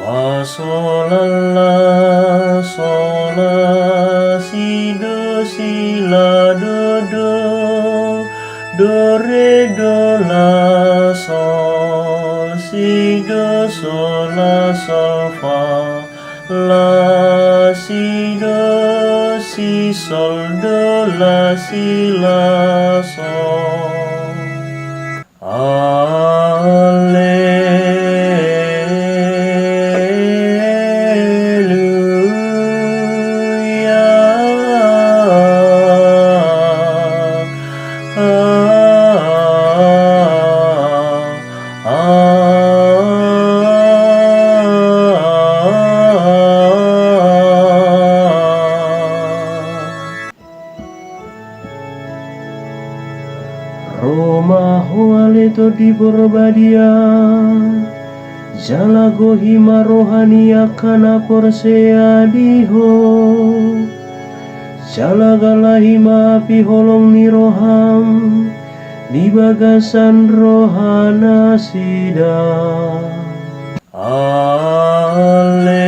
Wa sol la sol la si la do re do la sol sol fa la si sol do la sol. Roma hoaleto di Borbadia Jalago hima rohania kana porsea diho Jalagala hima api holong ni roham di bagasan rohana sida. Ale